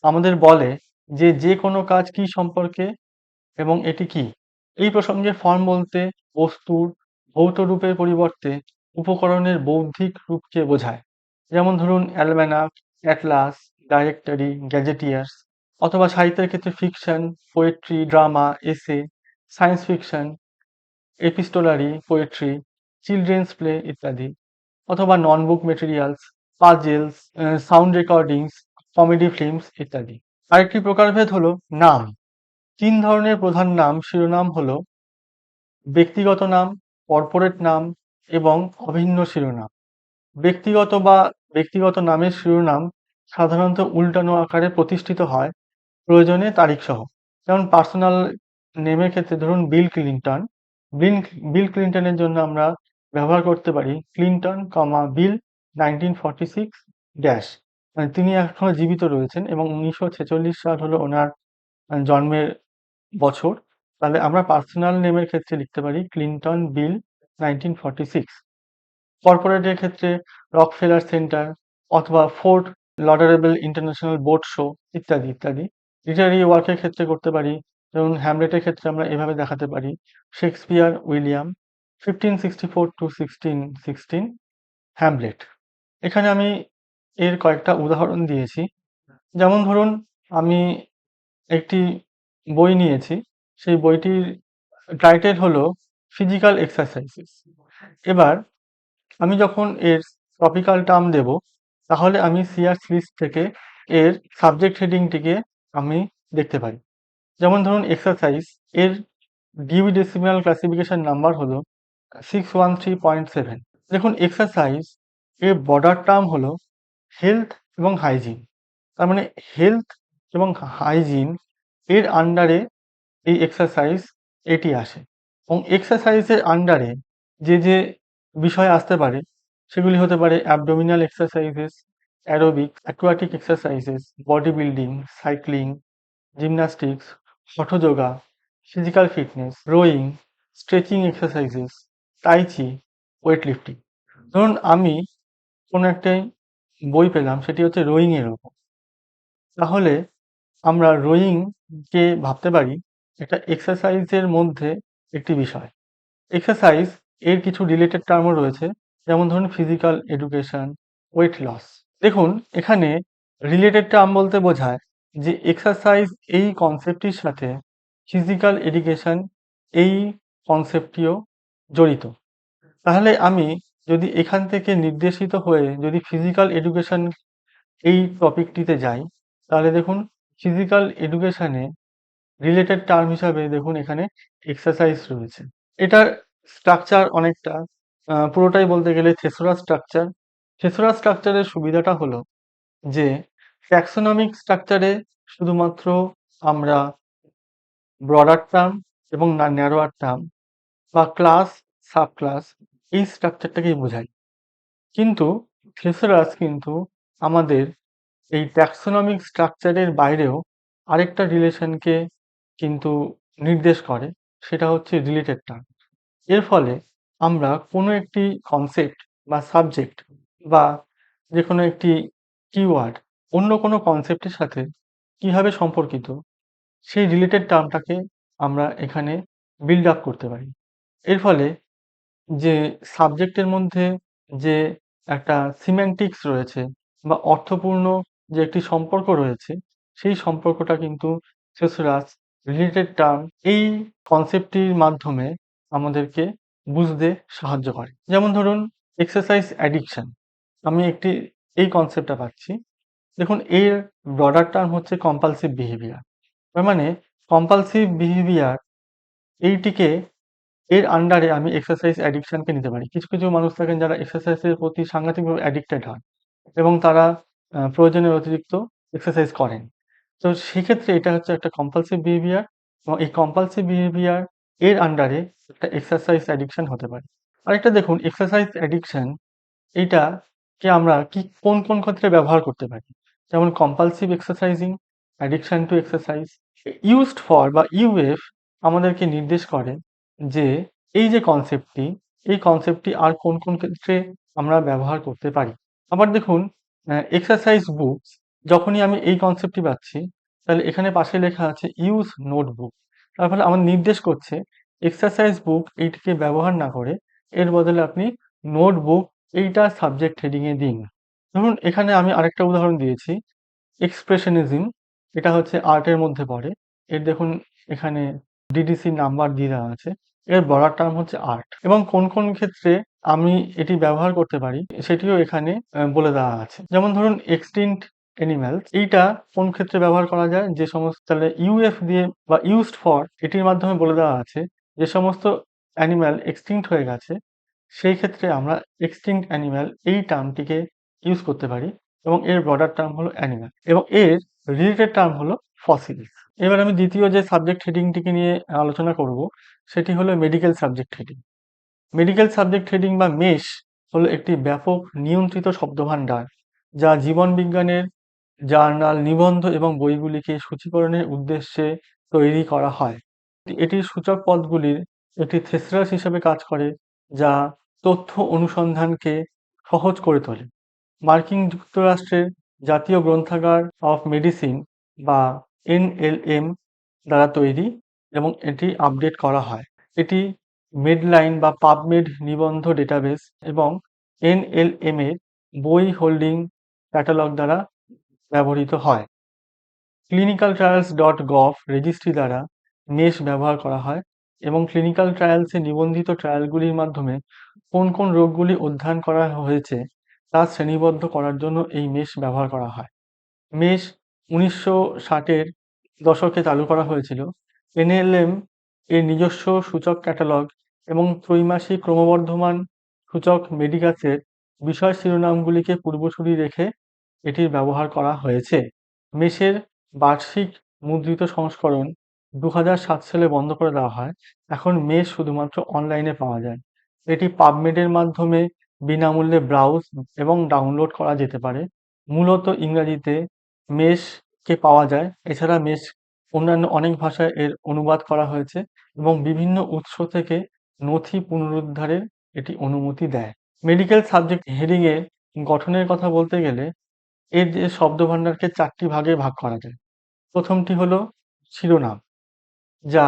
আমাদের বলে যে কোনো কাজ কি সম্পর্কে এবং এটি কি। এই প্রসঙ্গে ফর্ম বলতে বস্তুর ভৌত রূপের পরিবর্তে উপকরণের বৌদ্ধিক রূপকে বোঝায়। যেমন ধরুন অ্যালম্যানাক, অ্যাটলাস, ডাইরেক্টরি, গ্যাজেটিয়ার্স। অথবা সাহিত্যের ক্ষেত্রে fiction, poetry, drama, essay, science fiction, epistolary poetry, children's play ইত্যাদি। অথবা non book materials, puzzles, sound recordings, comedy films ইত্যাদি। আরেকটি প্রকারভেদ হলো নাম। ৩ ধরনের প্রধান নাম শিরোনাম হলো ব্যক্তিগত নাম, কর্পোরেট নাম এবং অভিন্ন শিরোনাম। ব্যক্তিগত নামের শিরোনাম সাধারণত উল্টানো আকারে প্রতিষ্ঠিত হয় প্রয়োজনে তারিখসহ। যেমন পার্সোনাল নেমের ক্ষেত্রে ধরুন বিল বিল ক্লিনটনের জন্য আমরা ব্যবহার করতে পারি ক্লিনটন, বিল 1946 ড্যাশ। মানে তিনি এখনো জীবিত রয়েছেন এবং 1946 সাল হলো ওনার জন্মের বছর। তাহলে আমরা পার্সোনাল নেমের ক্ষেত্রে লিখতে পারি ক্লিনটন বিল 1946। কর্পোরেটের ক্ষেত্রে রকফেলার সেন্টার অথবা ফোর্ট লডারেবল ইন্টারন্যাশনাল বোট শো ইত্যাদি ইত্যাদি। লিটারারি ওয়ার্কের ক্ষেত্রে করতে পারি, যেমন হ্যামলেটের ক্ষেত্রে আমরা এভাবে দেখাতে পারি শেক্সপিয়ার উইলিয়াম 1564 টু 1616 হ্যামলেট। এখানে আমি এর কয়েকটা উদাহরণ দিয়েছি। যেমন ধরুন আমি একটি বই নিয়েছি, সেই বইটির টাইটেল হলো ফিজিক্যাল এক্সারসাইজেস। এবার আমি যখন এর টপিক্যাল টার্ম দেব, তাহলে আমি সিআরস লিস্ট থেকে এর সাবজেক্ট হেডিংটিকে আমি দেখতে পারি। যেমন ধরুন এক্সারসাইজ, এর ডিউই ডেসিমাল ক্লাসিফিকেশন নাম্বার হলো 613.7। দেখুন এক্সারসাইজ এর বর্ডার টার্ম হলো হেলথ এবং হাইজিন। তার মানে হেলথ এবং হাইজিন এর আন্ডারে এই এক্সারসাইজ এটি আসে, এবং এক্সারসাইজের আন্ডারে যে বিষয় আসতে পারে সেগুলি হতে পারে abdominal exercises, aerobic, aquatic exercises, body building, cycling, gymnastics, hatha yoga, physical fitness, rowing, stretching exercises, tai chi, weight lifting. ধরুন আমি কোনো একটা বই পেলাম, সেটি হচ্ছে রোয়িং এর ওপর, তাহলে আমরা রোয়িং কে ভাবতে পারি একটা এক্সারসাইজের মধ্যে একটি বিষয়। এক্সারসাইজ এর কিছু রিলেটেড টার্মও রয়েছে, যেমন ধরুন ফিজিক্যাল এডুকেশন, ওয়েট লস। দেখুন এখানে রিলেটেড টার্ম বলতে বোঝায় যে এক্সারসাইজ এই কনসেপ্টটির সাথে ফিজিক্যাল এডুকেশন এই কনসেপ্টটিও জড়িত। তাহলে আমি যদি এখান থেকে নির্দেশিত হয়ে যদি ফিজিক্যাল এডুকেশন এই টপিকটিতে যাই, তাহলে দেখুন ফিজিক্যাল এডুকেশনে রিলেটেড টার্ম হিসাবে দেখুন এখানে এক্সারসাইজ রয়েছে। এটার স্ট্রাকচার অনেকটা পুরোটাই বলতে গেলে থেসোরাস স্ট্রাকচার। থেসোরাস স্ট্রাকচারের সুবিধাটা হলো যে ট্যাক্সোনমিক স্ট্রাকচারে শুধুমাত্র আমরা ব্রডার টার্ম এবং ন্যারোয়ার টার্ম বা ক্লাস, সাব ক্লাস এই স্ট্রাকচারটাকেই বোঝাই। কিন্তু থেসোরাস কিন্তু আমাদের এই ট্যাক্সোনমিক স্ট্রাকচারের বাইরেও আরেকটা রিলেশনকে কিন্তু নির্দেশ করে, সেটা হচ্ছে রিলেটেড টার্ম। এর ফলে আমরা কোনো একটি কনসেপ্ট বা সাবজেক্ট বা যে কোনো একটি কিওয়ার্ড অন্য কোনো কনসেপ্টের সাথে কিভাবে সম্পর্কিত, সেই রিলেটেড টার্মটাকে আমরা এখানে বিল্ড আপ করতে পারি। এর ফলে যে সাবজেক্টের মধ্যে যে একটা সিম্যান্টিক্স রয়েছে বা অর্থপূর্ণ যে একটি সম্পর্ক রয়েছে, সেই সম্পর্কটা কিন্তু থেসোরাস রিলেটেড টার্ম এই কনসেপ্টটির মাধ্যমে আমাদেরকে বুঝতে সাহায্য করে। যেমন ধরুন এক্সারসাইজ অ্যাডিকশন, আমি একটি এই কনসেপ্টটা পাচ্ছি। দেখুন এর ব্রডার টার্ম হচ্ছে কম্পালসিভ বিহেভিয়ার। তার মানে কম্পালসিভ বিহেভিয়ার এইটিকে এর আন্ডারে আমি এক্সারসাইজ অ্যাডিকশনকে নিতে পারি। কিছু কিছু মানুষ থাকেন যারা এক্সারসাইজের প্রতি সাংঘাতিকভাবে অ্যাডিক্টেড হন এবং তারা প্রয়োজনের অতিরিক্ত এক্সারসাইজ করেন। তো সেক্ষেত্রে এটা হচ্ছে একটা কম্পালসিভ বিহেভিয়ার, এবং এই কম্পালসিভ বিহেভিয়ার এর আন্ডারে একটা এক্সারসাইজ অ্যাডিকশন হতে পারে। আরেকটা দেখুন এক্সারসাইজ অ্যাডিকশন এইটাকে আমরা কোন ক্ষেত্রে ব্যবহার করতে পারি, যেমন compulsive exercising, addiction two exercise. Used for বা ইউএফ আমাদেরকে নির্দেশ করে যে এই যে কনসেপ্টটি, এই কনসেপ্টটি আর কোন ক্ষেত্রে আমরা ব্যবহার করতে পারি। আবার দেখুন এক্সারসাইজ বুকস, যখনই আমি এই কনসেপ্টটি পাচ্ছি, তাহলে এখানে পাশে লেখা আছে ইউজ নোটবুক। তার ফলে আমার নির্দেশ করছে এক্সারসাইজ বুক এইটিকে ব্যবহার না করে এর বদলে আপনি নোটবুক এইটা সাবজেক্ট হেডিং এ দিন। ধরুন এখানে আমি আরেকটা উদাহরণ দিয়েছি এক্সপ্রেশনিজম, এটা হচ্ছে আর্টের মধ্যে পড়ে। এর দেখুন এখানে ডিডিসি নাম্বার দিয়ে দেওয়া আছে। এর বড়ার টার্ম হচ্ছে আর্ট, এবং কোন ক্ষেত্রে আমি এটি ব্যবহার করতে পারি সেটিও এখানে বলে দেওয়া আছে। যেমন ধরুন এক্সটিংক্ট অ্যানিম্যালস, এইটা কোন ক্ষেত্রে ব্যবহার করা যায়, যে সমস্ত তাহলে ইউএফ দিয়ে বা ইউজড ফর এটির মাধ্যমে বলে দেওয়া আছে যে সমস্ত অ্যানিম্যাল এক্সটিংক্ট হয়ে গেছে, সেই ক্ষেত্রে আমরা এক্সটিংক্ট অ্যানিম্যাল এই টার্মটিকে ইউজ করতে পারি। এবং এর ব্রডার টার্ম হলো অ্যানিমাল এবং এর রিলেটেড টার্ম হলো ফসিলস। এবার আমি দ্বিতীয় যে সাবজেক্ট হেডিংটিকে নিয়ে আলোচনা করব সেটি হলো medical subject heading. Medical subject heading বা মেশ হলো একটি ব্যাপক নিয়ন্ত্রিত শব্দভাণ্ডার যা জীবনবিজ্ঞানের জার্নাল, নিবন্ধ এবং বইগুলিকে সূচীকরণের উদ্দেশ্যে তৈরি করা হয়। এটির সূচক পদগুলির একটি থেসরাস হিসেবে কাজ করে যা তথ্য অনুসন্ধানকে সহজ করে তোলে। মার্কিন যুক্তরাষ্ট্রের জাতীয় গ্রন্থাগার অফ মেডিসিন বা এনএলএম দ্বারা তৈরি এবং এটি আপডেট করা হয়। এটি মেডলাইন বা পাবমেড নিবন্ধ ডেটাবেস এবং এনএলএম এর বই হোল্ডিং ক্যাটালগ দ্বারা ব্যবহৃত হয়। clinicaltrials.gov রেজিস্ট্রি দ্বারা মেশ ব্যবহার করা হয় এবং ক্লিনিক্যাল ট্রায়ালসে নিবন্ধিত ট্রায়ালগুলির মাধ্যমে কোন কোন রোগগুলি অধ্যয়ন করা হয়েছে তা শ্রেণীবদ্ধ করার জন্য এই মেশ ব্যবহার করা হয়। মেশ 1960-এর দশকে চালু করা হয়েছিল। এনএলএম এর নিজস্ব সূচক ক্যাটালগ এবং ত্রৈমাসিক ক্রমবর্ধমান সূচক মেডিকাসের বিষয় শিরোনামগুলিকে পূর্বসূরি রেখে এটির ব্যবহার করা হয়েছে। মেশের বার্ষিক মুদ্রিত সংস্করণ 2007 সালে বন্ধ করে দেওয়া হয়। এখন মেশ শুধুমাত্র অনলাইনে পাওয়া যায়। এটি পাবমেডের মাধ্যমে বিনামূল্যে ব্রাউজ এবং ডাউনলোড করা যেতে পারে। মূলত ইংরেজিতে মেশকে পাওয়া যায়। এছাড়া মেশ অন্যান্য অনেক ভাষায় এর অনুবাদ করা হয়েছে এবং বিভিন্ন উৎস থেকে নথি পুনরুদ্ধারের এটি অনুমতি দেয়। মেডিকেল সাবজেক্ট হেডিংয়ের গঠনের কথা বলতে গেলে এর যে শব্দভাণ্ডারকে 4টি ভাগে ভাগ করা যায়। প্রথমটি হলো শিরোনাম, যা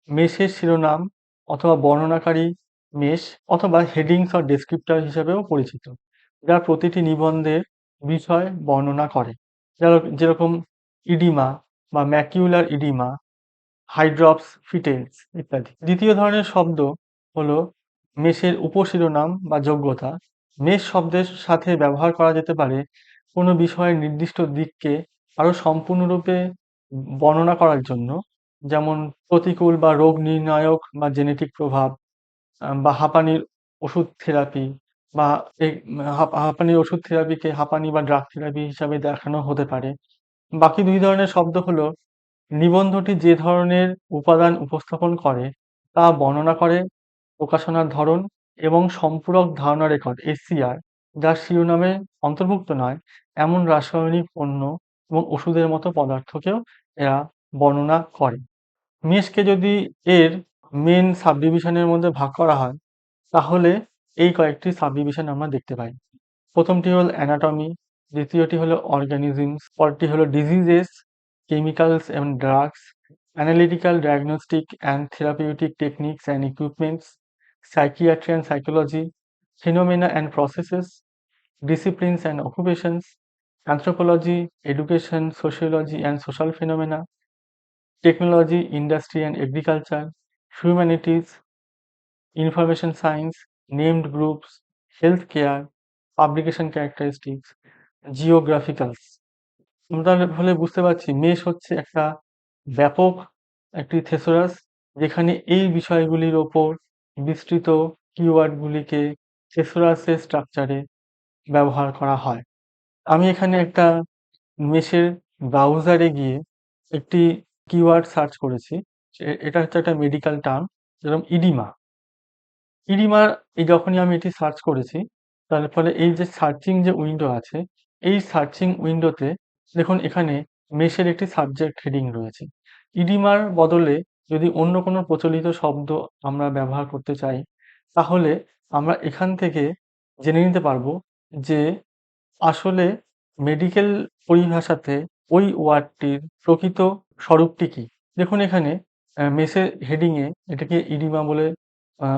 মেশের শিরোনাম অথবা বর্ণনাকারী মেশ অথবা হেডিংস অর ডেসক্রিপ্টর হিসেবেও পরিচিত, যা প্রতিটি নিবন্ধের বিষয় বর্ণনা করে, যেরকম ইডিমা বা ম্যাকিউলার ইডিমা, হাইড্রপস, ফিটেলস ইত্যাদি। দ্বিতীয় ধরনের শব্দ হলো মেশের উপশিরোনাম বা যোগ্যতা। মেশ শব্দের সাথে ব্যবহার করা যেতে পারে কোনো বিষয়ের নির্দিষ্ট দিককে আরো সম্পূর্ণরূপে বর্ণনা করার জন্য, যেমন প্রতিকূল বা রোগ নির্ণায়ক বা জেনেটিক প্রভাব, বা হাঁপানির ওষুধ থেরাপি বা হাঁপানির ওষুধ থেরাপিকে হাঁপানি বা ড্রাগ থেরাপি হিসাবে দেখানো হতে পারে। বাকি দুই ধরনের শব্দ হলো নিবন্ধটি যে ধরনের উপাদান উপস্থাপন করে তা বর্ণনা করে, প্রকাশনার ধরন এবং সম্পূরক ধারণা রেকর্ড (SCR) যা শিরোনামে অন্তর্ভুক্ত নয় এমন রাসায়নিক পণ্য এবং ওষুধের মতো পদার্থকেও এরা বর্ণনা করে। মেশকে যদি এর মেন সাবডিভিশনের মধ্যে ভাগ করা হয় তাহলে এই কয়েকটি সাবডিভিশন আমরা দেখতে পাই। প্রথমটি হলো অ্যানাটমি, দ্বিতীয়টি হলো অর্গানিজমস, পরেরটি হলো diseases, chemicals and drugs, analytical diagnostic and therapeutic techniques and equipments, psychiatry and psychology, phenomena and processes, disciplines and occupations, anthropology, education, sociology and social phenomena, technology, industry and agriculture, humanities, information science, named groups, healthcare, publication characteristics, geographicals। আমরা তাহলে ফলে বুঝতে পারছি mesh হচ্ছে একটা ব্যাপক একটি থেসরাস যেখানে এই বিষয়গুলির ওপর বিস্তৃত কিওয়ার্ডগুলিকে থেসরাসের স্ট্রাকচারে ব্যবহার করা হয়। আমি এখানে একটা মেশের ব্রাউজারে গিয়ে একটি কিওয়ার্ড সার্চ করেছি। এটা হচ্ছে একটা মেডিকেল টার্ম, যেরকম ইডিমা। ইডিমার যখনই আমি এটি সার্চ করেছি তার ফলে এই যে সার্চিং যে উইন্ডো আছে এই সার্চিং উইন্ডোতে দেখুন এখানে মেশের একটি সাবজেক্ট হেডিং রয়েছে। ইডিমার বদলে যদি অন্য কোনো প্রচলিত শব্দ আমরা ব্যবহার করতে চাই তাহলে আমরা এখান থেকে জেনে নিতে পারবো যে আসলে মেডিকেল পরিভাষাতে ওই ওয়ার্ডটির প্রকৃত স্বরূপটি কি। দেখুন এখানে মেসের হেডিংয়ে এটাকে ইডিমা বলে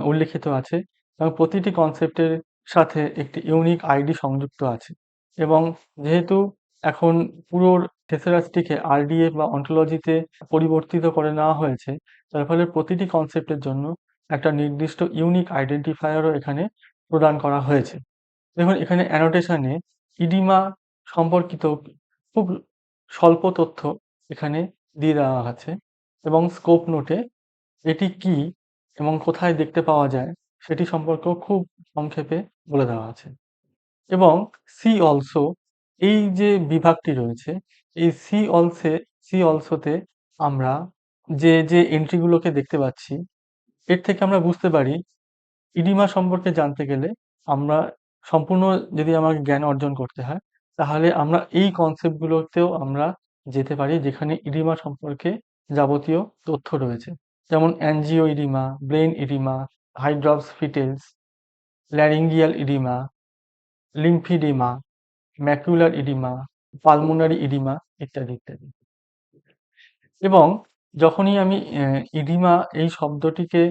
উল্লেখিত আছে এবং প্রতিটি কনসেপ্টের সাথে একটি ইউনিক আইডি সংযুক্ত আছে এবং যেহেতু এখন পুরো থেসারাসটিকে আরডিএফ বা অন্টোলজিতে পরিবর্তিত করে নেওয়া হয়েছে তার ফলে প্রতিটি কনসেপ্টের জন্য একটা নির্দিষ্ট ইউনিক আইডেন্টিফায়ারও এখানে প্রদান করা হয়েছে। দেখুন এখানে অ্যানোটেশনে ইডিমা সম্পর্কিত খুব স্বল্প তথ্য এখানে দিয়ে দেওয়া আছে এবং স্কোপ নোটে এটি কি এবং কোথায় দেখতে পাওয়া যায় সেটি সম্পর্কেও খুব সংক্ষেপে বলে দেওয়া আছে এবং সি অলসো এই যে বিভাগটি রয়েছে, এই সি অলসোতে আমরা যে এন্ট্রি গুলোকে দেখতে পাচ্ছি, এর থেকে আমরা বুঝতে পারি ইডিমা সম্পর্কে জানতে গেলে আমরা সম্পূর্ণ যদি আমাকে জ্ঞান অর্জন করতে হয়, তাহলে আমরা এই কনসেপ্ট গুলোতেও আমরা যেতে পারি যেখানে ইডিমা সম্পর্কে যাবতীয় তথ্য রয়েছে। যেমন angioedema, brain oedema, hydrops fetalis, laryngeal oedema, lymphoedema, macular oedema, pulmonary oedema ইত্যাদি, ইত্যাদি। এবং যখনই আমি ইডিমা এই শব্দটিকে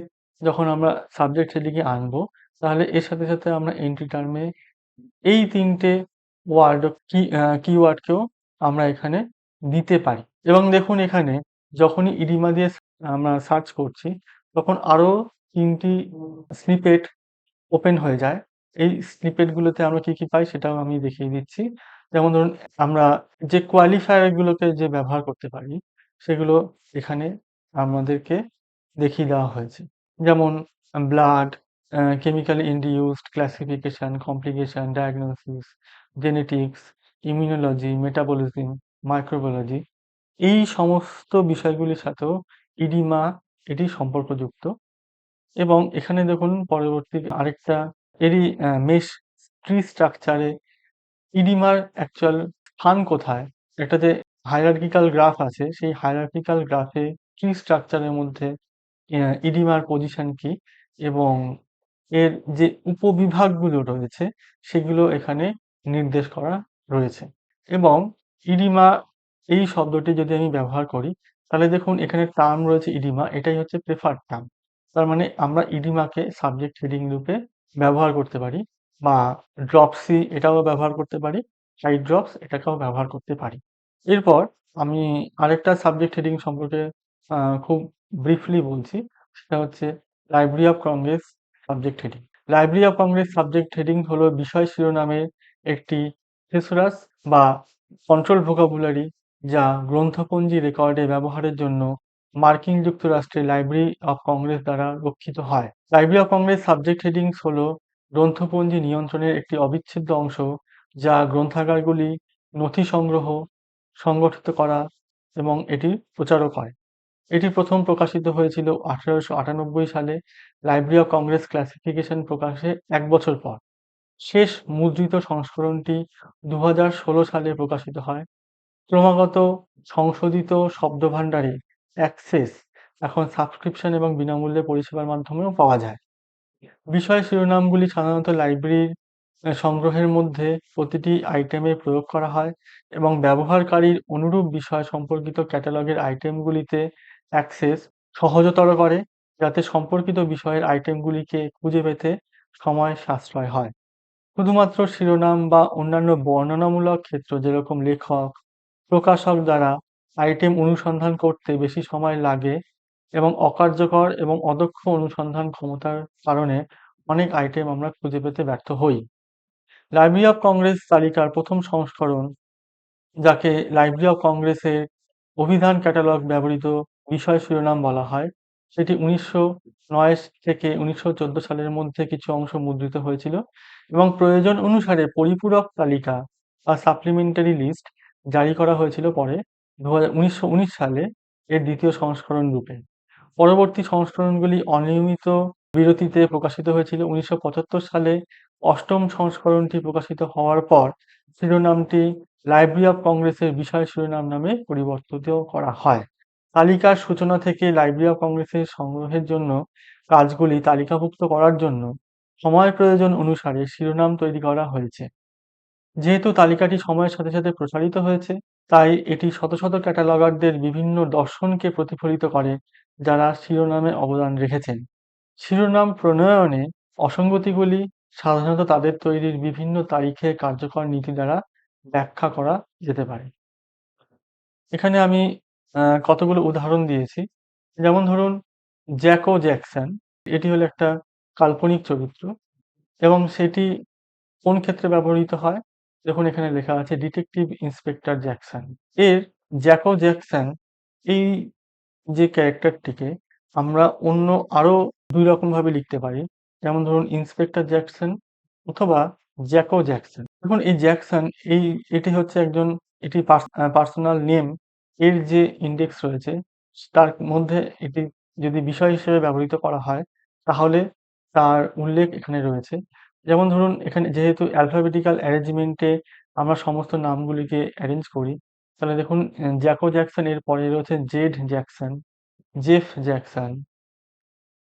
যখন আমরা সাবজেক্ট হেডিংয়ে আনবো, তাহলে এর সাথে, সাথে আমরা এন্ট্রি টার্মে এই ৩ টে ওয়ার্ড কিওয়ার্ডকেও আমরা এখানে দিতে পারি। এবং দেখুন এখানে যখনই ইডিমা দিয়ে আমরা সার্চ করছি, তখন আরো ৩ টি স্নিপেট ওপেন হয়ে যায়। এই স্নিপেট গুলোতে আমরা কি পাই সেটাও আমি দেখিয়ে দিচ্ছি। যেমন ধরুন আমরা যে কোয়ালিফায়ার গুলোকে যে ব্যবহার করতে পারি, সেগুলো এখানে আমাদেরকে দেখিয়ে দেওয়া হয়েছে। যেমন blood, chemically induced classification, complication, diagnosis, genetics, immunology, metabolism, microbiology এই সমস্ত বিষয়গুলির সাথেও ইডিমা এটি সম্পর্কযুক্ত। এবং এখানে দেখুন পরবর্তী আরেকটা এরই মেশ ট্রি স্ট্রাকচারে ইডিমার অ্যাকচুয়াল স্থান কোথায়? একটা যে হায়ারার্কিক্যাল গ্রাফ আছে, সেই হায়ারার্কিক্যাল গ্রাফে ট্রি স্ট্রাকচারের মধ্যে ইডিমার পজিশন কি এবং এর যে উপবিভাগগুলো রয়েছে সেগুলো এখানে নির্দেশ করা রয়েছে। এবং ইডিমা এই শব্দটি যদি আমি ব্যবহার করি, তাহলে দেখুন এখানে টার্ম রয়েছে ইডিমা, এটাই হচ্ছে প্রেফার্ড টার্ম। তার মানে আমরা ইডিমাকে সাবজেক্ট হেডিং রূপে ব্যবহার করতে পারি, বা ড্রপসি এটাও ব্যবহার করতে পারি, হাইড্রপস এটাকেও ব্যবহার করতে পারি। এরপর আমি আরেকটা সাবজেক্ট হেডিং সম্পর্কে খুব ব্রিফলি বলছি, সেটা হচ্ছে library of Congress subject heading. Library of Congress subject heading হলো বিষয় শিরোনামের একটি থেসরাস বা কন্ট্রোল ভোকাবুলারি, যা গ্রন্থপঞ্জি রেকর্ডে ব্যবহারের জন্য মার্কিন যুক্তরাষ্ট্রের লাইব্রেরি অফ কংগ্রেস দ্বারা রক্ষিত হয়। Library of Congress subject headings হলো গ্রন্থপঞ্জি নিয়ন্ত্রণের একটি অবিচ্ছেদ্য অংশ, যা গ্রন্থাগারগুলি নথি সংগ্রহ, সংগঠিত করা এবং এটি প্রচারও করে। এটি প্রথম প্রকাশিত হয়েছিল 1898 সালে লাইব্রেরি অফ কংগ্রেস ক্লাসিফিকেশন প্রকাশে ১ বছর পর। শেষ মুদ্রিত সংস্করণটি ২০১৬ সালে প্রকাশিত হয়। ক্রমাগত সংশোধিত শব্দভাণ্ডারে অ্যাক্সেস এখন সাবস্ক্রিপশন এবং বিনামূল্যে পরিষেবার মাধ্যমেও পাওয়া যায়। বিষয় শিরোনামগুলি সাধারণত লাইব্রেরির সংগ্রহের মধ্যে প্রতিটি আইটেমে প্রয়োগ করা হয় এবং ব্যবহারকারীর অনুরূপ বিষয় সম্পর্কিত ক্যাটালগের আইটেমগুলিতে অ্যাক্সেস সহজতর করে, যাতে সম্পর্কিত বিষয়ের আইটেমগুলিকে খুঁজে পেতে সময় সাশ্রয় হয়। শুধুমাত্র শিরোনাম বা অন্যান্য বর্ণনামূলক ক্ষেত্র যেরকম লেখক, প্রকাশক দ্বারা আইটেম অনুসন্ধান করতে বেশি সময় লাগে এবং অকার্যকর এবং অদক্ষ অনুসন্ধান ক্ষমতার কারণে অনেক আইটেম আমরা খুঁজে পেতে ব্যর্থ হই। লাইব্রেরি অফ কংগ্রেস তালিকার প্রথম সংস্করণ, যাকে লাইব্রেরি অফ কংগ্রেসের অভিধান ক্যাটালগ ব্যবহৃত বিষয় শিরোনাম বলা হয়, সেটি ১৯০৯ থেকে ১৯১৪ সালের মধ্যে কিছু অংশ মুদ্রিত হয়েছিল এবং প্রয়োজন অনুসারে পরিপূরক তালিকা বা সাপ্লিমেন্টারি লিস্ট জারি করা হয়েছিল পরে ১৯১৯ সালে এর দ্বিতীয় সংস্করণ রূপে। পরবর্তী সংস্করণগুলি অনিয়মিত বিরতিতে প্রকাশিত হয়েছিল। ১৯৭৫ সালে অষ্টম সংস্করণটি প্রকাশিত হওয়ার পর শিরোনামটি লাইব্রেরি অফ কংগ্রেসের বিষয় শিরোনাম নামে পরিবর্তিত করা হয়। তালিকার সূচনা থেকে লাইব্রেরি অফ কংগ্রেসের সংগ্রহের জন্য কাজগুলি তালিকাভুক্ত করার জন্য সময় প্রয়োজন অনুসারে শিরোনাম তৈরি করা হয়েছে। যেহেতু তালিকাটি সময়ের সাথে সাথে প্রসারিত হয়েছে, তাই এটি শত শত ক্যাটালগারদের বিভিন্ন দর্শনকে প্রতিফলিত করে যারা শিরোনামে অবদান রেখেছেন। শিরোনাম প্রণয়নে অসঙ্গতিগুলি সাধারণত তাদের তৈরির বিভিন্ন তারিখে কার্যকর নীতি দ্বারা ব্যাখ্যা করা যেতে পারে। এখানে আমি কতগুলো উদাহরণ দিয়েছি। যেমন ধরুন জ্যাকো জ্যাকসন, এটি হলো একটা কাল্পনিক চরিত্র এবং সেটি কোন ক্ষেত্রে ব্যবহৃত হয়? দেখুন এখানে লেখা আছে ডিটেকটিভ ইন্সপেক্টর জ্যাকসন। এর জ্যাকো জ্যাকসন এই যে ক্যারেক্টারটিকে আমরা অন্য আরো ২ রকমভাবে লিখতে পারি। যেমন ধরুন ইন্সপেক্টর জ্যাকসন অথবা জ্যাকো জ্যাকসন। দেখুন এই জ্যাকসন এই এটি হচ্ছে একজন এটি পার্সোনাল নেম এর যে ইনডেক্স রয়েছে তার মধ্যে এটি যদি বিষয় হিসেবে ব্যবহৃত করা হয় তাহলে তার উল্লেখ এখানে রয়েছে। যেমন ধরুন এখানে যেহেতু অ্যালফাবেটিক্যাল অ্যারেঞ্জমেন্ট এ আমরা সমস্ত নামগুলিকে অ্যারেঞ্জ করি, তাহলে দেখুন জ্যাকো জ্যাকসন এর পরে রয়েছে Jade Jackson, Jeff Jackson,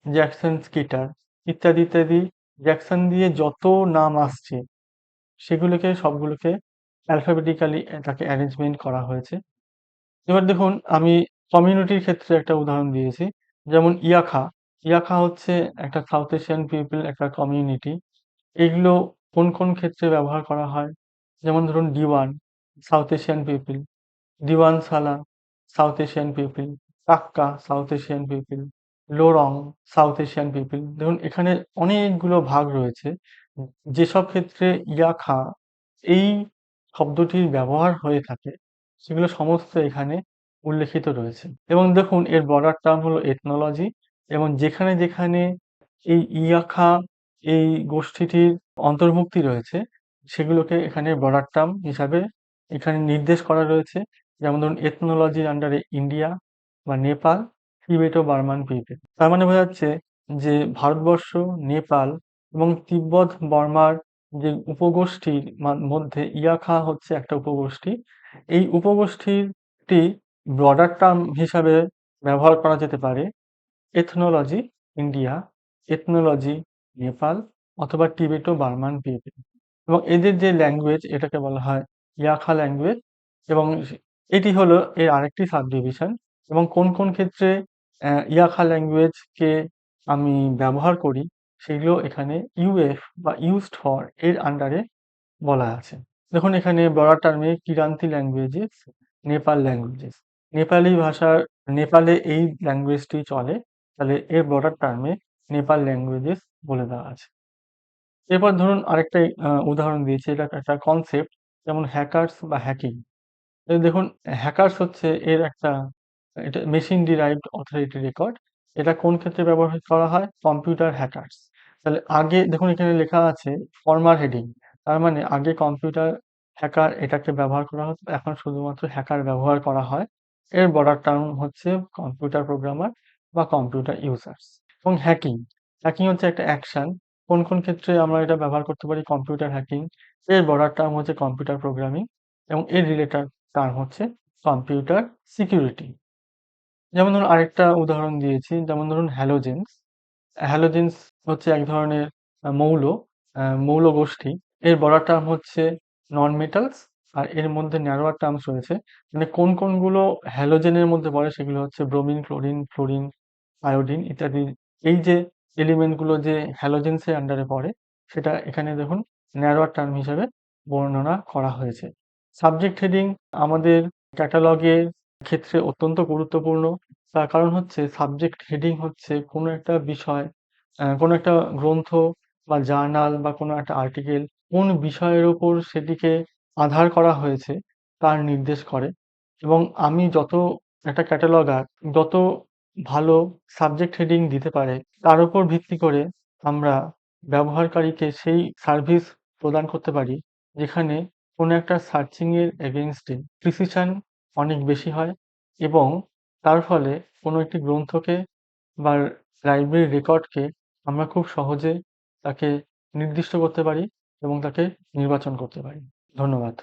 Jackson Skeeter ইত্যাদি, ইত্যাদি। জ্যাকসন দিয়ে যত নাম আসছে সেগুলোকে সবগুলোকে অ্যালফাবেটিক্যালি তাকে অ্যারেঞ্জমেন্ট করা হয়েছে। এবার দেখুন আমি কমিউনিটির ক্ষেত্রে একটা উদাহরণ দিয়েছি। যেমন ইয়াখা। ইয়াখা হচ্ছে একটা সাউথ এশিয়ান পিপল একটা কমিউনিটি। এগুলো কোন, কোন ক্ষেত্রে ব্যবহার করা হয়? যেমন ধরুন Dewan, South Asian people, Dewan Sala, South Asian people, Kakka, South Asian people, Lorung, South Asian people. দেখুন এখানে অনেকগুলো ভাগ রয়েছে। যেসব ক্ষেত্রে ইয়াখা এই শব্দটির ব্যবহার হয়ে থাকে সেগুলো সমস্ত এখানে উল্লেখিত রয়েছে। এবং দেখুন এর বর্ডার টার্ম হলো এথনোলজি এবং যেখানে, যেখানে এই ইয়াখা এই গোষ্ঠীটির অন্তর্ভুক্তি রয়েছে সেগুলোকে এখানে বর্ডার টার্ম হিসাবে এখানে নির্দেশ করা রয়েছে। যেমন ধরুন এথনোলজির আন্ডারে ইন্ডিয়া বা নেপাল, তিবেটো বার্মান পিপল। তার মানে বোঝা যাচ্ছে যে ভারতবর্ষ, নেপাল এবং তিব্বত বর্মার যে উপগোষ্ঠীর মধ্যে ইয়াখা হচ্ছে একটা উপগোষ্ঠী। এই উপগোষ্ঠীটি ব্রডার টার্ম হিসাবে ব্যবহার করা যেতে পারে এথনোলজি ইন্ডিয়া, এথনোলজি নেপাল অথবা টিবেটো বার্মান পিপল। এবং এদের যে ল্যাঙ্গুয়েজ এটাকে বলা হয় ইয়াখা ল্যাঙ্গুয়েজ এবং এটি হলো এর আরেকটি সাবডিভিশন। এবং কোন, কোন ক্ষেত্রে ইয়াখা ল্যাঙ্গুয়েজকে আমি ব্যবহার করি সেগুলো এখানে ইউএফ বা ইউজড ফর এর আন্ডারে বলা আছে। দেখুন এখানে বড় টার্মে কিরান্তি ল্যাঙ্গুয়েজেস, নেপাল ল্যাঙ্গুয়েজেস। নেপালি ভাষার নেপালে এই ল্যাঙ্গুয়েজটি চলে। তাহলে এর বর্ডার টার্মে নেপাল ল্যাঙ্গুয়েজেস বলে দেওয়া আছে। এরপর ধরুন আরেকটা উদাহরণ দিয়েছি। এটা একটা কনসেপ্ট যেমন হ্যাকার্স বা হ্যাকিং। এই দেখুন হ্যাকার্স হচ্ছে এর একটা এটা মেশিন ডিরাইভড অথরিটি রেকর্ড। এটা কোন ক্ষেত্রে ব্যবহার করা হয়? Computer hackers. তাহলে আগে দেখুন এখানে লেখা আছে ফরমার হেডিং। তার মানে আগে কম্পিউটার হ্যাকার এটাকে ব্যবহার করা হতো, এখন শুধুমাত্র হ্যাকার ব্যবহার করা হয়। এর বর্ডার টার্ম হচ্ছে কম্পিউটার প্রোগ্রামার বা কম্পিউটার ইউজার্স। এবং হ্যাকিং, হ্যাকিং হচ্ছে একটা অ্যাকশন। কোন, কোন ক্ষেত্রে আমরা এটা ব্যবহার করতে পারি? Computer hacking. এর বর্ডার টার্ম হচ্ছে কম্পিউটার প্রোগ্রামিং এবং এর রিলেটেড টার্ম হচ্ছে কম্পিউটার সিকিউরিটি। যেমন ধরুন আরেকটা উদাহরণ দিয়েছি, যেমন ধরুন হ্যালোজেনস। হ্যালোজেনস হচ্ছে এক ধরনের মৌল, মৌল গোষ্ঠী। এর বড় টার্ম হচ্ছে নন মেটালস আর এর মধ্যে ন্যারোয়ার টার্মস রয়েছে। মানে কোন কোনগুলো হ্যালোজেনের মধ্যে পড়ে সেগুলো হচ্ছে ব্রোমিন, ক্লোরিন, ফ্লোরিন, আয়োডিন ইত্যাদি। এই যে এলিমেন্ট গুলো যে হ্যালোজেনস এর আন্ডারে পড়ে সেটা এখানে দেখুন ন্যারোয়ার টার্ম হিসেবে বর্ণনা করা হয়েছে। সাবজেক্ট হেডিং আমাদের ক্যাটালগের ক্ষেত্রে অত্যন্ত গুরুত্বপূর্ণ। তার কারণ হচ্ছে সাবজেক্ট হেডিং হচ্ছে কোনো একটা বিষয়, কোনো একটা গ্রন্থ বা জার্নাল বা কোনো একটা আর্টিকেল কোন বিষয়ের উপর সেটিকে আধার করা হয়েছে তার নির্দেশ করে। এবং আমি যত একটা ক্যাটালগার যত ভালো সাবজেক্ট হেডিং দিতে পারে তার উপর ভিত্তি করে আমরা ব্যবহারকারীকে সেই সার্ভিস প্রদান করতে পারি যেখানে কোনো একটা সার্চিং এর এগেইনস্ট এ প্রিসিশন অনেক বেশি হয় এবং তার ফলে কোনো একটি গ্রন্থকে বা লাইব্রেরি রেকর্ডকে আমরা খুব সহজে তাকে নির্দিষ্ট করতে পারি এবং তাকে নির্বাচন করতে পারি। ধন্যবাদ।